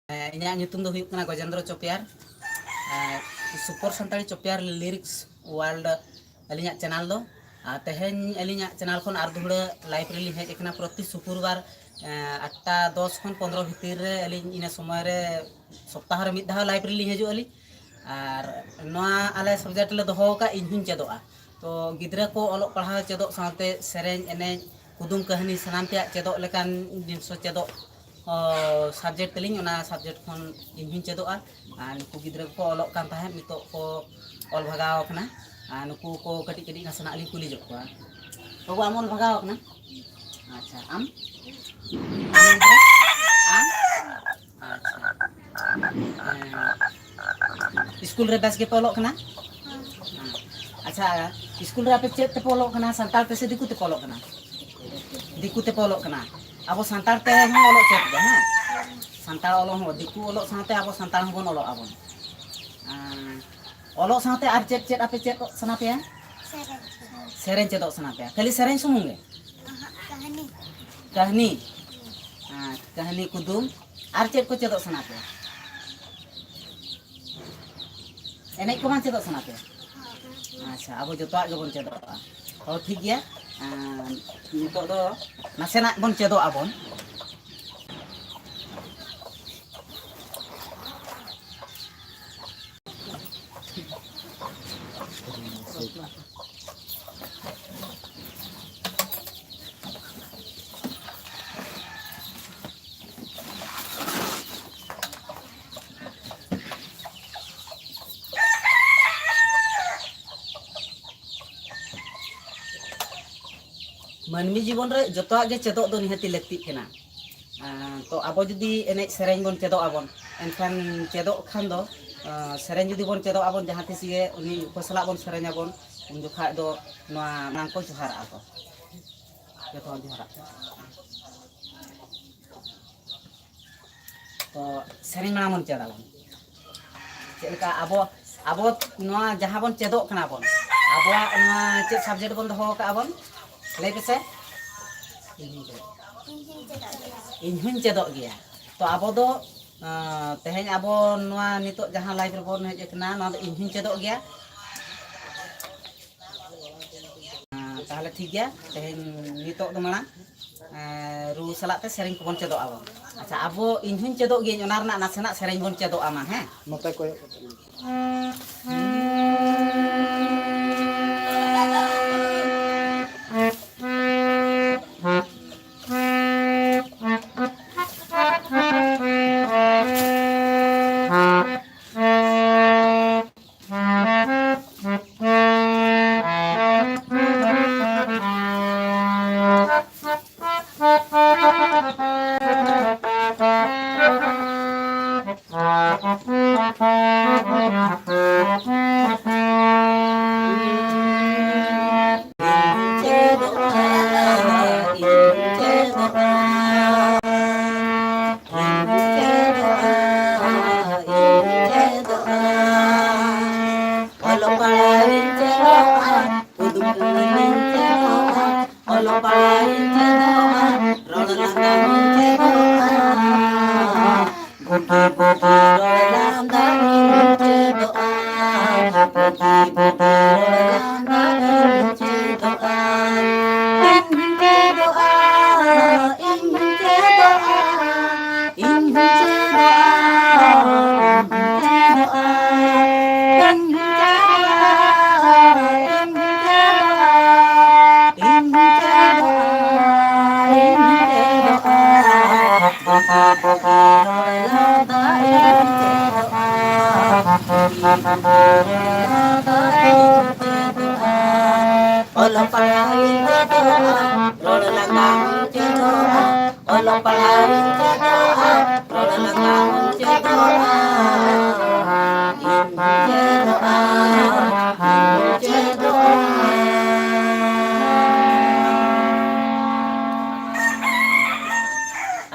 ᱤᱧᱟᱹᱜ ᱧᱩᱛᱩᱢ ᱫᱚ ᱦᱩᱭᱩᱜ ᱠᱟᱱᱟ ᱜᱚᱡᱮᱱᱫᱨᱚ ᱪᱚᱯᱮᱭᱟᱨ ᱥᱩᱯᱚᱨ ᱥᱟᱱᱛᱟᱲᱤ ᱪᱚᱯᱮᱭᱟᱨ ᱞᱤᱨᱤक्ᱥ ᱳᱣᱟᱨल्ड ᱟᱹᱞᱤᱧᱟᱜ ᱪᱮᱱᱮᱞ ᱫᱚ ᱛᱮᱦᱮᱧ ᱟᱹᱞᱤᱧᱟᱜ ᱪᱮᱱᱮᱞ ᱠᱷᱚᱱ ᱟᱨ ᱫᱩᱦᱲᱟᱹ ᱞᱟइव ᱨᱮᱞᱤᱧ ᱦᱮᱡ ᱟᱠᱟᱱᱟ ᱯᱨᱚᱛᱤ ᱥᱩᱠᱨᱵᱟᱨ 8टा 10 ᱠᱷᱚᱱ 15 ᱵᱷᱤᱛᱤᱨ ᱨᱮ ᱟᱹᱞᱤᱧ ᱤᱱᱟᱹ ᱥᱚᱢᱚᱭ ᱨᱮ ᱥᱚᱯᱛᱟᱦᱚ ᱨᱮ ᱢᱤᱫ ᱫᱷᱟᱣ ᱞᱟइव ᱨᱮᱞᱤᱧ ᱦᱤᱡᱩᱜ ᱟᱹᱞᱤᱧ ᱟᱨ ᱱᱚᱣᱟ ᱟᱞᱮ ᱥᱟᱵᱡᱮक्ᱴ ᱞᱮ ᱫᱚᱦᱚ ᱟᱠᱟᱫ ᱤᱧ ᱦᱚᱧ ᱪᱮᱫᱚᱜᱼᱟ ᱛᱚ ᱜᱤᱫᱽᱨᱟᱹ ko ᱚᱞᱚᱜ ᱯᱟᱲᱦᱟᱣ ᱪᱮᱫᱚᱜ ᱥᱟᱶᱛᱮ ᱥᱮᱨᱮᱧ ᱮᱱᱮᱡ ᱠᱩᱫᱩᱢ ᱠᱟᱹᱦᱱᱤ ᱥᱟᱱᱟᱢ ᱛᱮᱭᱟᱜ ᱪᱮᱫᱚᱜ ᱞᱮᱠᱟᱱ ᱡᱤᱱᱤᱥ ᱪᱮᱫᱚᱜ सब्जेक्ट तलिंग सब्जेक्ट खन इन चेदोआ नुकू गिद्रा को ऑलोग कान ताहें नितो को ऑल भगाव कना नुकू को कटी कटी नासना अली कुली जो को बाबू आम ऑल भगाव कना अच्छा आम अच्छा स्कूल रे बेस के ऑलोग कना अच्छा स्कूल रे आपे चेत ते ऑलोग कना संताल पे से दिकू ते ऑलोग कना दिकू ते ऑलोग कना अब सानतार ते हम ऑलोग चेत दे हैं सानतार ऑलोग हो दिकू ऑलोग साथे अब सानतार हम बोन ऑलोग आबन ऑलोग साथे आर चेत चेत आपे चेत सना पे सेरेन चेत सना पे खाली सेरेन सुमुंगे कहानी कहानी कहानी कुदुम आर चेत को चेत सना पे एने को मान चेत सना पे अच्छा अब जतवा गबन चेत हो ठीक गया नितो दो नासेना बन चेदो आबन मानवी जीवन रे जतवा गे चेदो दो निहती लगती केना तो अब जुदी एनेज सेरेन बन चेदो आबन एनखान चेदो खान दो सेरेन जुदी बन चेदो आबन जहां तिस गे उनी फसला बन सेरेन आबन उन जोखा दो नोआ नाम को जोहार आको जतो जोहार तो सेरेन माना मन चेदा बन चेलका अब अब नोआ जहां बन चेदो कना बन अब नोआ चे सब्जेक्ट बन दो का बन ले पे से इन चेदो गया तो अब दो तेहेन अब नोआ नितो जहां लाइव रे बोन हेज कना नोआ दो इन चेदो गया ताहले ठीक गया तेहेन नितो दो माना रू सलाते सेरेन को बन चेदो आबो अच्छा अब इन चेदो गे ओना रना नासेना सेरेन बन चेदो आमा हैं नोते को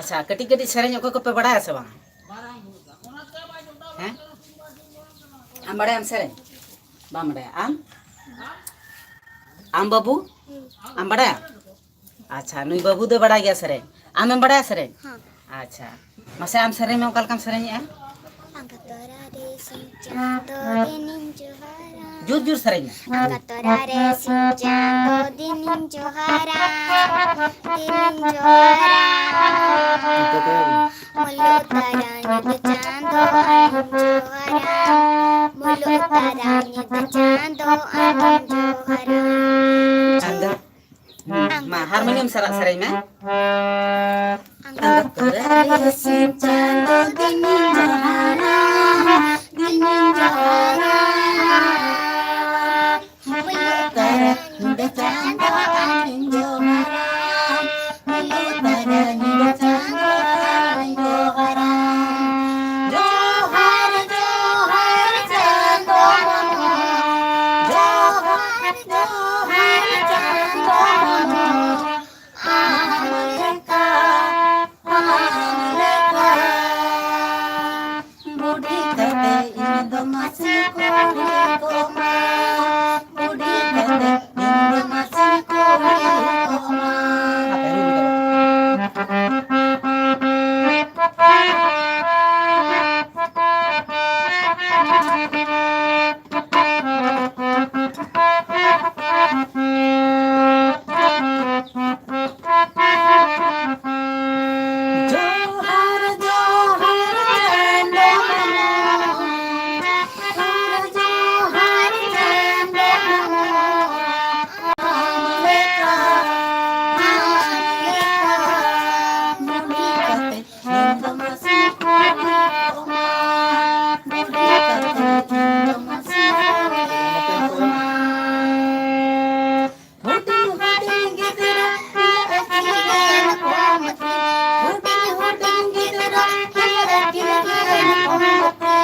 अच्छा कटी कटी सेरेन को पे बड़ा से बांग हैं आम बड़ा आम सेरेन बाम बड़ा आम बाबू आम बड़ा अच्छा नुई बाबू दे बड़ा गया सेरेन आम बड़ा सेरेन अच्छा Masa am sering mau kalkam seringnya? Angkat torare sinchando dinin johara. Jujur seringnya. Angkat torare sinchando dinin johara. Dinin johara. Mulut tarani becando anin johara. Mulut tarani becando anin johara. Anggap. Harmonium seringnya. Angkat torare sinchando dinin johara. Dinin johara. Mulut tarani becando anin johara. Mulut tarani becando anin johara. Johar johar cando mano. Johar johar cando mano. Amaleka amaleka. Budi tete indo masih kuri koma. Budi tete indo masih kuri koma. Johar johar cando mano. Johar johar cando mano. Amaleka amaleka. Budi tete indo masih kuri koma. Budi tete indo masih kuri koma. Huding huding gitara hiakilan komati. Huding huding gitara hiakilan komati.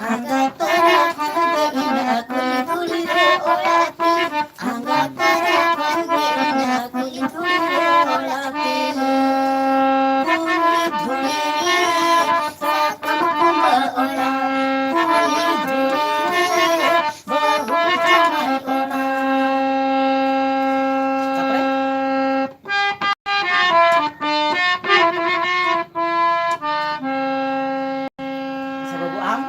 Angkat tara hage ina kuli kuli re olati. Angkat tara hage ina kuli kuli re olati. Kuli kuli re sakam kuma ola. Kuli kuli re bahu jamai ola. Sababu am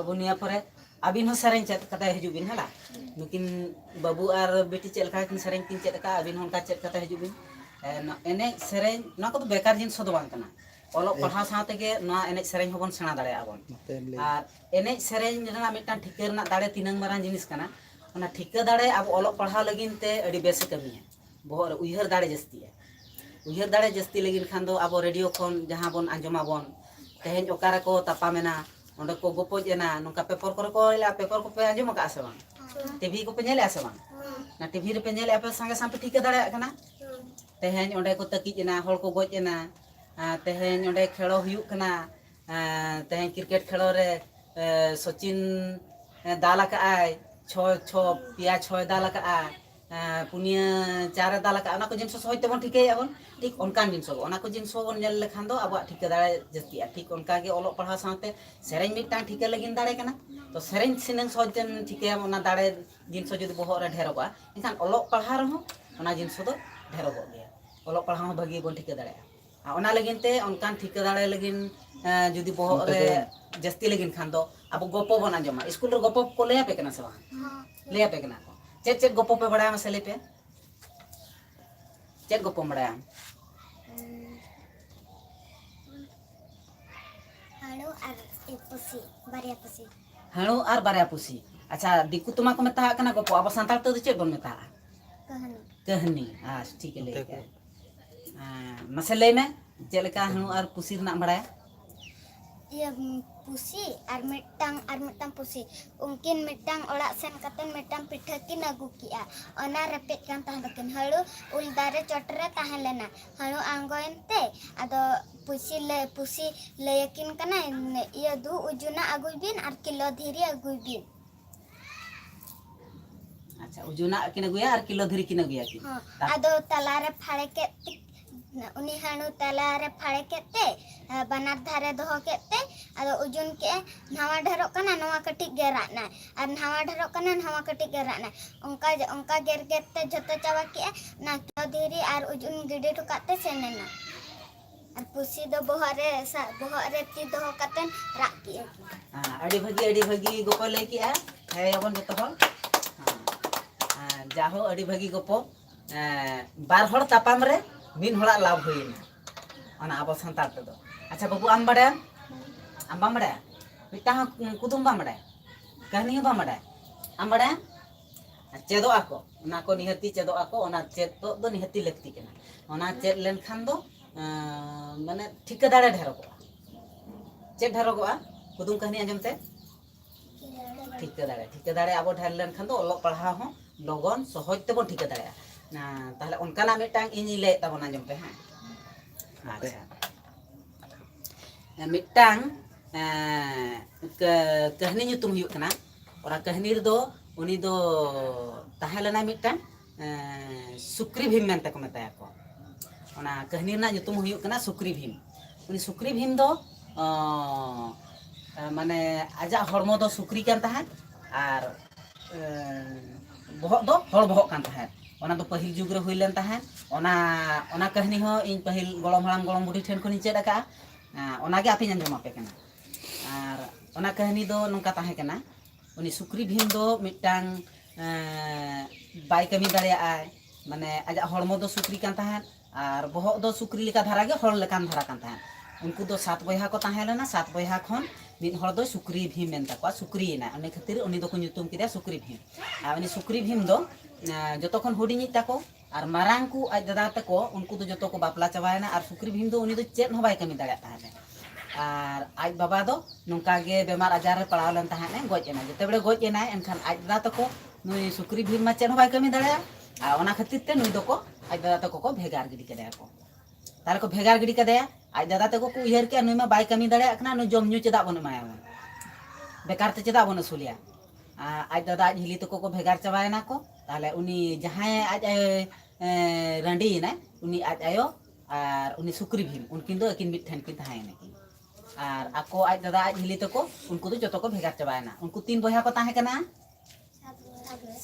bunia pore abin ho sareng chat kata hijubin hala mungkin babu ar beti chat ka kin sareng kin chat ka abin hon ka chat kata hijubin ene sereng na ko bekar jin sodo bang kana olok padha saate ge na ene sereng hobon sena dare abon ar ene sereng rena mitan thikar na dare tinang maran jinis kana ona thikka dare ab olok padha lagin te adi bese kamiya bohor uihar dare jasti uihar dare jasti lagin khan do abo radio kon jaha bon anjoma bon tehen okara ko tapamena onde ko gopoj ena nongka paper ko ila paper ko pe anjom ka ase bang TV ko pe nyele ase bang na TV re pe nyele ape sange sampe thikka dare kana tehen onde ko taki ena hol ko goj ena tehen onde khelo huyuk kana tehen cricket khelo re Sachin dala ka ai 6 pia 6 dala ka ai punya cara dala ka ona ko jinso hoyte bon thikay abon ঠিক অনকান জিনিস অনা কো জিনিস বন nail লেখান দো আবো ঠিক দাঁড়ায় জস্তি ঠিক অনকা গে অলক পড়া সাথে সেরেন মিটাং ঠিক লাগিন দাঁড়ায় কেনা তো সেরেন সিনেন সজেন ঠিক অনা দাঁড়ায় জিনিস যদি বহরে ঢেরবা এখান অলক পড়া রহ অনা জিনিস দো ঢেরব গিয়া olok pahang bagi bon ठिका दाड़े ओना लगिन ते उनकान ठिका दाड़े लगिन जुदी बोहत रे जस्ती लगिन खान दो अब गोपो बन आंजमा स्कूल रे गोपो को ले पे कना से ले पे कना को चेत गोपो पे बड़ा मसले पे चेत गोपो बड़ा हाड़ो और पुसी बारिया पुसी हाड़ो और बारिया पुसी अच्छा दिकु तुमा को मेता कना गोपो अब संताल तो चेत बन मेता कहानी कहनी ठीक है ले मसले में जेलका हाड़ो और पुसी ना बड़ा ये पुसी और मिटang पुसी उनकिन मिटang ओड़ा सेन कतन मिटang पिठा किन अगु किया ओना रेपेट कान तहलकिन हळु उल दारे चोटरे तहलेना हळु आंगोयनते आदो पुसी लेयकिन कना ये दु उजुना अगुबिन और किलो धीरी अगुबिन अच्छा उजुना किन अगुया और किलो धीरी किन अगुया की आदो तलारे फाड़े के उनी हाणु तलारे फाड़े केते बनार धारे दोहो केते आदो उजुन के नवा ढेरो कना नवा कटी गेराना और नवा ढेरो कना नवा कटी गेराना उनका गेर गेते जतो चावा के ना किलो धीरी और उजुन गिडे ठुकाते सेनेना और पुसी दो बोहरे ती दोहो कतन राख की अड़ी भगी गोपो ले की है यबन जतो हो जाहो अड़ी भगी गोपो बार हड़ तापाम रे मिन हड़ा लाभ होइना ओना अब संतार ते दो अच्छा बाबू आम बड़ा आम बाम बड़ा मिटा कुदुम बाम बड़ा कहानी बाम बड़ा आम बड़ा चेदो आको ओना को निहती चेदो आको ओना चेद तो निहती लगती केना ओना चेद लेन खान दो माने ठिका दाड़े ढेरो को चेद ढेरो को कुदुम कहानी आंजमते ठिका दाड़े अब ढेर लेन खान दो ओलो पढ़ा हो लगन सहज ते बन ठिका दाड़े ना ताहले उनकाना मिटांग इनी ले ताबना जम पे हां अच्छा मिटांग कहनी nyutum huyuk kana ora कहनी दो उनी दो ताहेलना मिटांग सुक्री भीम मेनते को मेताया को ओना कहनी ना nyutum huyuk kana Sukri Bhim उनी सुक्री भीम दो माने आजा हड़मो दो सुक्री कान ताहे आर बहक दो हड़ बहक कान ताहे ओना तो पहिल जुग रे हुइलेन ताहे ओना कहनी हो इन पहिल गोलम हड़ाम गोलम बुढ़ी ठेन खनि चेद का ओना गे आपे अंजम आपे कना आर ओना कहनी दो नंका ताहे कना उनी सुक्री भीम दो मिटांग बाय कमी दाड़िया आय माने आजा हड़मो दो सुक्री कान ताहे आर बहक दो सुक्री लेका धारा गे हड़ लेकान धारा कान ताहे उनको दो 7 बयहा को ताहे लेना 7 बयहा खन मिन हड़ दो सुक्री भीम मेन ताको सुक्री ना उनी खातिर उनी दो को nyutum किदा सुक्री भीम आ उनी सुक्री भीम दो जतो खन हुडिनी ताको और मारांग को आज दादा तको उनको तो जतो को बापला चबायना और सुक्री भीम दो उनी दो चेद हो बाय कमी दाड़ा ताहे और आज बाबा दो नोंका गे बेमार आजार रे पड़ाव लेन ताहे गज एना जते बड़े गज एना एनखान आज दादा तको नुई सुक्री भीम मा चेद हो बाय कमी दाड़ा आ ओना खातिर ते नुई दो को आज दादा तको को भेगार गिडी कदया को तारे को भेगार गिडी कदया आज दादा तको को उहर के नुई मा बाय कमी दाड़ा कना नु जम न्यू चेदा बन माया बेकार ते चेदा बन सुलिया आज दादा आज हिली तको को भेगार चबायना को ताले उनी जहां आज रंडी ना उनी आज आयो और उनी सुक्री भीम उनकिन दो एकिन मिट ठन किन ताहे नकिन और आको आज दादा आज हिली तको उनको तो जतो को भेगार चबायना उनको 3 बयहा को ताहे कना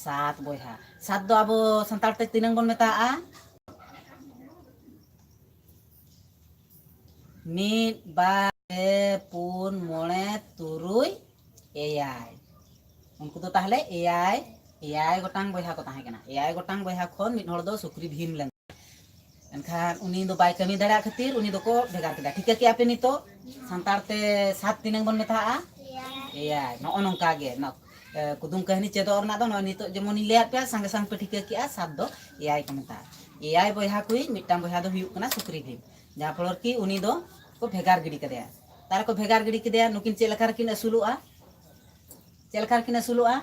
7 बयहा 7 दो अब संताल ते तिनंग बन मेता मिट बा पुन मोणे तुरुई एयाय उनको तो ताहले एयाय गोटांग बयहा को ताहे कना एयाय गोटांग बयहा खन मिट हड़ दो सुक्री भीम लेन एनखान उनी दो बाय कमी दाड़ा खातिर उनी दो को भेगार केदा ठीक है कि आपे नितो संतार ते 7 तिनंग बन मेता एयाय न ओनंका गे न कुदुम कहनी चेदो और ना दो न नितो जेमोनी ले पे संग संग पे ठीक है कि 7 दो एयाय को मेता एयाय बयहा कुई मिटांग बयहा दो हुयुक कना सुक्री भीम जहां फलर की उनी दो को भेगार गिडी कदेया तार को भेगार गिडी कदेया नुकिन चेलकार किन असुलुआ चेलकार किन असुलुआ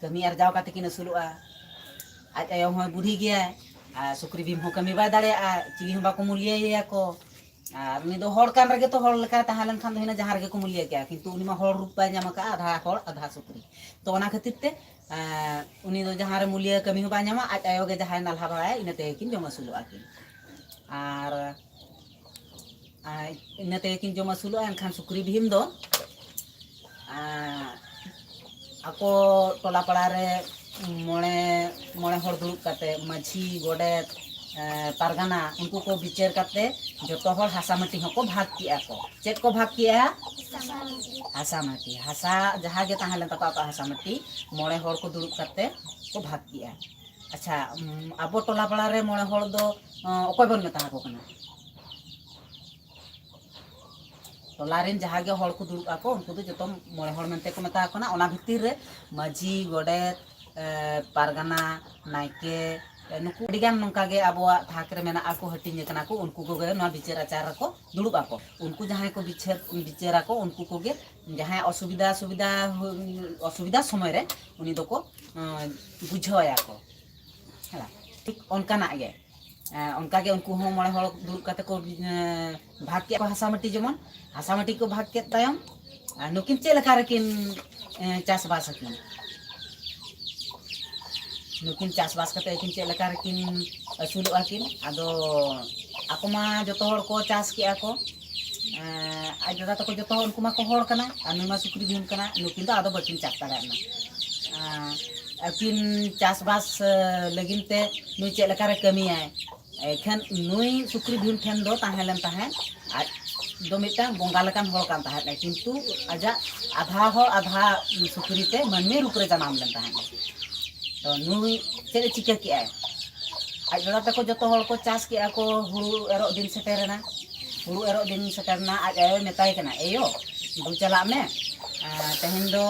कमी अर्जाव काते किन असुलुआ आज आयो हो बुढ़ी गया सुक्री भीम हो कमी बाय दाड़े चिली हो बाको मुलिया को और उनी दो हड़ कान रगे तो हड़ लेका ताहलन खान दो हिना जहां रगे को मुलिया गया किंतु उनी मा हड़ रूप बाय जामा का आधा हड़ आधा सुक्री तो ओना खातिर ते उनी दो जहां रे मुलिया कमी हो बाय जामा आज आयो गे जहां नालहा बाय इनते किन जम असुलुआ किन और इनते किन जम असुलुआ एनखान सुक्री भीम दो ako tola pala re mone hor duluk kate maji godet ᱯᱟᱨᱜᱟᱱᱟ ᱩᱱᱠᱩ ᱠᱚ ᱵᱤᱪᱟᱹᱨ ᱠᱟᱛᱮ ᱡᱚᱛᱚ ᱦᱚᱲ ᱦᱟᱥᱟ ᱢᱟᱹᱴᱤ ᱦᱚᱸᱠᱚ ᱵᱷᱟᱜᱽ ᱠᱮᱜᱼᱟ ᱠᱚ ᱪᱮᱫ ᱠᱚ ᱵᱷᱟᱜᱽ ᱠᱮᱜᱼᱟ ᱦᱟᱥᱟ ᱢᱟᱹᱴᱤ ᱦᱟᱥᱟ ᱡᱟᱦᱟᱸ ᱜᱮ ᱛᱟᱦᱮᱸ ᱞᱮᱱ ᱛᱟᱠᱚᱣᱟ ᱦᱟᱥᱟ ᱢᱟᱹᱴᱤ 9 ᱦᱚᱲ ᱠᱚ ᱫᱩᱲᱩᱵ ᱠᱟᱛᱮ को भाग किया अच्छा अब टोला पाड़ा रे मोड़े हड़ दो अकोय बन मेता को कना टोला रेन जहाँ गे हड़ को दुड़ुब आको उनको दो जतो मोड़े हड़ मेनते को मेता कोना ओना भितिर रे माझी गोडेत पारगाना नायके नुकु अडिगान नोंका गे अबवा थाक रे मेना आको हटिंग कना को उनको को गे ना बिचार आचार को दुड़ुब आको उनको जहाँ को बिचार आको उनको को गे जहाँ असुविधा सुविधा असुविधा समय रे उनी दो को बुझाया को हला ठीक उनका ना गे उनका गे उनको हो मोड़े हड़ दुड़ुब काते को भाग के हासा माटी जेमन हासा माटी को भाग के तायम नुकिन चे लका रेकिन चास बास किन नुकिन चास बास कते किन चे लका रेकिन असुलु आकिन आदो ako ma joto hor ko Chas के ako aj dada tako joto hor उनको मा को हड़ कना anu ma sukri bihun kana nukin do ado bakin chak tara na akin Chas बास लगिन ते नुई चे लका रे कमी आय एखन नुई सुक्री भीम ठेन दो ताहेलन ताहेन आज दो मिटांग बोंगा लकान हड़ कान ताहेन किंतु आजा आधा हो आधा सुक्री ते मनमे रूप रे जनाम लन ताहेन तो नुई चे चिका के आय आज दादा तको जतो हड़ को चास के को हुरु एरो दिन सेटेरना हुरु एरो दिन सेटेरना आज आयो मेताय कना एयो दु चला में तेहन दो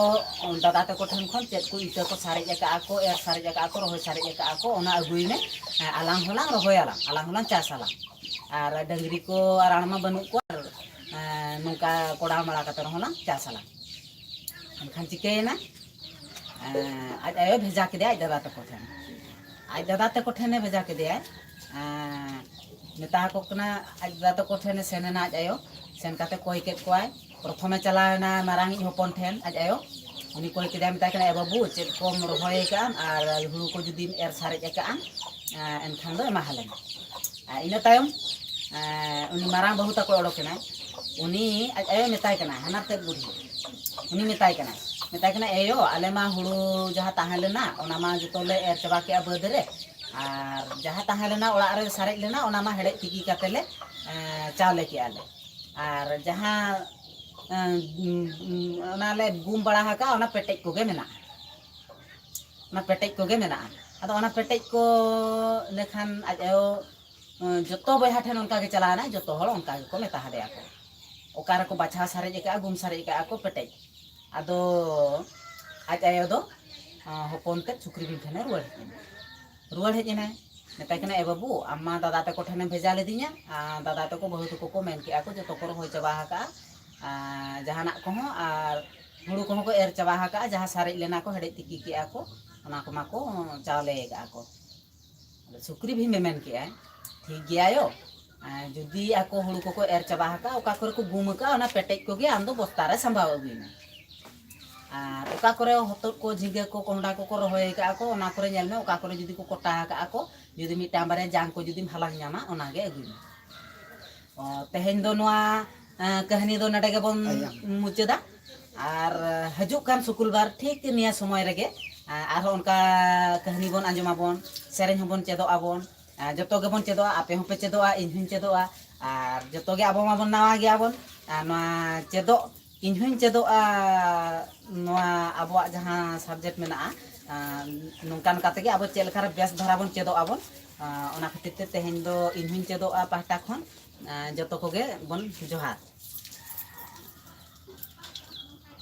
दादा तको ठन खन चेत को इता को सारे जका को एर सारे जका को रोय सारे जका को ओना अगुई में आलांग होलांग रोय आलांग होलांग चास आलांग आर डंगरी को आरामा बनु को नुका कोड़ा माला कतर होलांग चास आलांग एनखान चिकेना आज आयो भेजा के दे आज दादा तको ठन आज दादा तको ठने भेजा के दे मेता को कना आज दादा तको ठने सेनेना आज आयो सेन काते कोई केत कोय प्रथमे चलाना मारांगी हपन ठेन आज आयो उनी कोई केदा मेता कना ए बाबू चेत कोम रोहय कान आर हुरु को जुदी एर सारे जका एनखान दो एमा हलेन इना तायम उनी मारांग बहु तको ओडोकेना उनी आज आयो मेताय कना हनाते बुढ़ी उनी मेताय कना एयो आले मा हुरु जहाँ ताहें लेना ओना मा जतोले एर चबा के बद रे आर जहाँ ताहें लेना ओड़ा रे सारे लेना ओना मा हेड़े तिकी कातेले चावले के आले आर जहाँ ओनाले गुम बड़ा हका ओना पेटेज कोगे मेना ओना पेटेज कोगे मेना आदो ओना पेटेज को लेखान आज आयो जतो बहा ठेन उनका के चलाना जतो हड़ उनका को मेता हदे आको ओकार को बाछा सारे जका गुम सारे जका को पेटेज आदो आज आयो दो हपन ते सुक्री बिन ठेने रुवाड़ हेजना मेता कना ए बाबू अम्मा दादा तको ठेने भेजा लेदिया दादा तको बहु तको को मेन के आको जतो को होय चबा हका जहाना को आर हुड़ू को को एर चबा हका जहां सारे लेना को हेडे तिकी के आको ओना को माको चावले का सुक्री भी मेमेन के आय ठीक गया यो जुदी आको हुड़ू को एर चबा हका ओका करे को गुम का ओना पेटेज को गे आम दो बस्ता रे संभाव अगुई में आर ओका करे हतोट को झिंगे को कोंडा को रोहय का को ओना करे नेल में ओका करे जुदी को कोटा का को जुदी मिटा बारे जांग को जुदी हलांग न्यामा ओना गे अगुई में तेहेन दो नोआ कहानी दो नडे के बन मुचदा आर हजुक कान शुक्रवार ठीक निया समय रेगे आर उनका कहानी बन आंजमा बन सेरेन बन चेदो आबन जतो गे बन चेदो आपे होपे चेदो इनहुन चेदो आर जतो गे आबो माबन नावा गे आबन नोआ चेदो इनहुन चेदो नोआ आबो जहां सब्जेक्ट मेना नोंकान काते गे आबो चेलकार बेस धरा बन चेदो आबन ओना खातिर ते तेहेन दो इनहुन चेदो पाहटा खन जतो को गे बन जोहार।